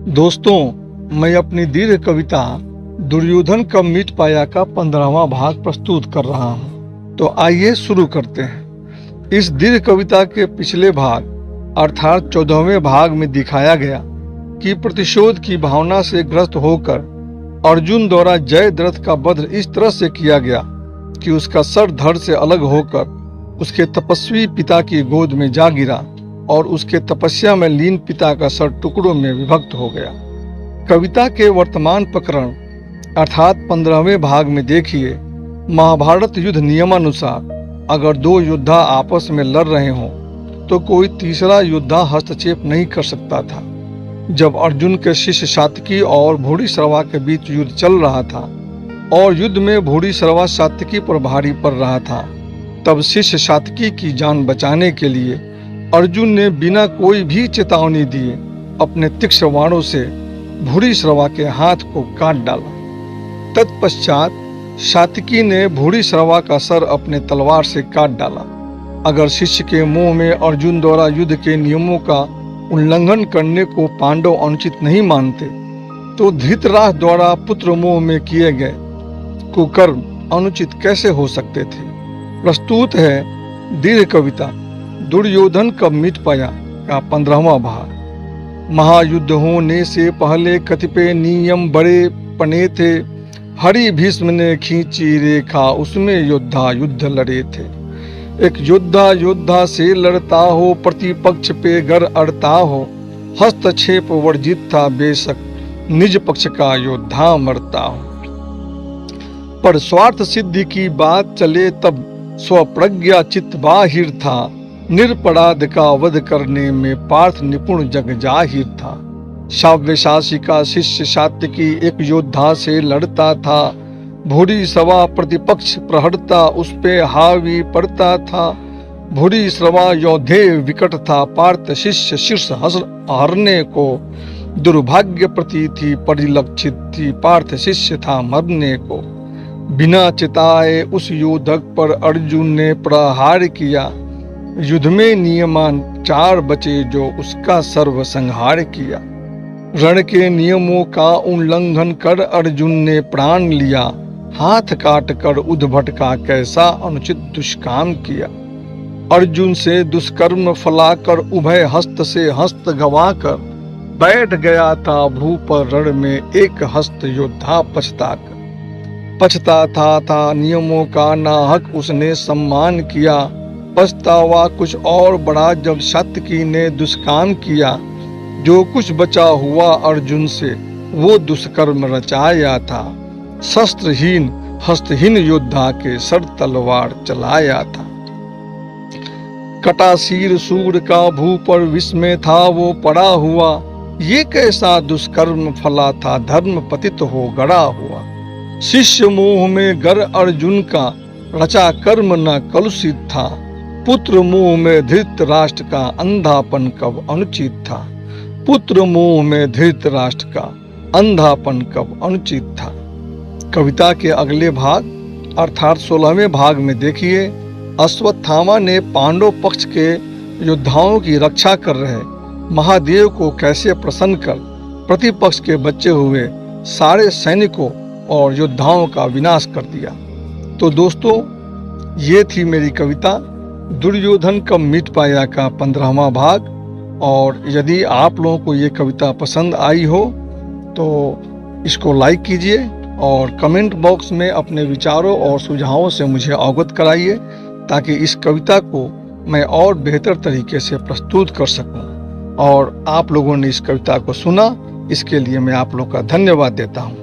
दोस्तों, मैं अपनी दीर्घ कविता दुर्योधन कब मिट पाया का 15वां भाग प्रस्तुत कर रहा हूँ। तो आइए शुरू करते हैं। इस दीर्घ कविता के पिछले भाग अर्थात 14वें भाग में दिखाया गया कि प्रतिशोध की भावना से ग्रस्त होकर अर्जुन द्वारा जयद्रथ का वध इस तरह से किया गया कि उसका सर धड़ से अलग होकर उसके तपस्वी पिता की गोद में जा गिरा और उसके तपस्या में लीन पिता का सर टुकड़ों में विभक्त हो गया। कविता के वर्तमान प्रकरण अर्थात 15वें भाग में देखिए, महाभारत युद्ध नियमानुसार अगर दो योद्धा आपस में लड़ रहे हों तो कोई तीसरा योद्धा हस्तक्षेप नहीं कर सकता था। जब अर्जुन के शिष्य सात्यकी और भूरिश्रवा के बीच युद्ध चल रहा था और युद्ध में भूरिश्रवा सात्यकी पर भारी पड़ रहा था, तब शिष्य सात्यकी की जान बचाने के लिए अर्जुन ने बिना कोई भी चेतावनी दिए अपने तीक्ष्ण बाणों से भूरिश्रवा के हाथ को काट डाला। तत्पश्चात सात्यकी ने भूरिश्रवा का सर अपने तलवार से काट डाला। अगर शिष्य के मुंह में अर्जुन द्वारा युद्ध के नियमों का उल्लंघन करने को पांडव अनुचित नहीं मानते, तो धृतराष्ट्र द्वारा पुत्र मोह में किए गए कुकर्म अनुचित कैसे हो सकते थे। प्रस्तुत है दीर्घ कविता दुर्योधन कब मिट पाया का 15वां भाग। महायुद्ध होने से पहले कतिपय नियम बड़े बने थे। हरि भीष्म ने खींची रेखा, उसमें योद्धा युद्ध लड़े थे। एक योद्धा योद्धा से लड़ता हो, प्रतिपक्ष पे गर अड़ता हो, हस्तक्षेप वर्जित था बेशक, निज पक्ष का योद्धा मरता हो। पर स्वार्थ सिद्धि की बात चले तब स्वप्रज्ञा चित्त बाहिर था। निरपराध का वध करने में पार्थ निपुण जग जाहिर था। शाव्यसाची का शिष्य सात्यकी एक योद्धा से लड़ता था। भूरिश्रवा प्रतिपक्ष प्रहरता, उस पे हावी पड़ता था। भूरिश्रवा योद्धे विकट था, पार्थ शिष्य शीर्ष हरने को। दुर्भाग्य प्रती थी परिलक्षित थी, पार्थ शिष्य था मरने को। बिना चिताए उस योद्धक पर अर्जुन ने प्रहार किया। युद्ध में नियमान 4 बचे जो उसका सर्व संहार किया। रण के नियमों का उल्लंघन कर अर्जुन ने प्राण लिया। हाथ काट कर उद्भट का कैसा अनुचित दुष्काम किया। अर्जुन से दुष्कर्म फलाकर उभय हस्त से हस्त गवाकर बैठ गया था भू पर रण में एक हस्त योद्धा पछताता था नियमों का नाहक उसने सम्मान किया। पछतावा कुछ और बड़ा जब सात्यकी ने दुष्काम किया। जो कुछ बचा हुआ अर्जुन से वो दुष्कर्म रचाया था। शस्त्रहीन हस्तहीन योद्धा के सर तलवार चलाया था। कटाशीर सूर का भू पर विस्मय था वो पड़ा हुआ। ये कैसा दुष्कर्म फला था, धर्म पतित हो गड़ा हुआ। शिष्य मोह में गर अर्जुन का रचा कर्म न कलुषित था। पुत्र मोह में धृतराष्ट्र का अंधापन कब अनुचित था। पुत्र मोह में धृतराष्ट्र का अंधापन कब अनुचित था। कविता के अगले भाग अर्थात 16वें भाग में देखिए, अश्वत्थामा ने पांडव पक्ष के योद्धाओं की रक्षा कर रहे महादेव को कैसे प्रसन्न कर प्रतिपक्ष के बचे हुए सारे सैनिकों और योद्धाओं का विनाश कर दिया। तो दोस्तों, ये थी मेरी कविता दुर्योधन कब मिट पाया का 15वां भाग। और यदि आप लोगों को ये कविता पसंद आई हो तो इसको लाइक कीजिए और कमेंट बॉक्स में अपने विचारों और सुझावों से मुझे अवगत कराइए, ताकि इस कविता को मैं और बेहतर तरीके से प्रस्तुत कर सकूं। और आप लोगों ने इस कविता को सुना, इसके लिए मैं आप लोग का धन्यवाद देता हूं।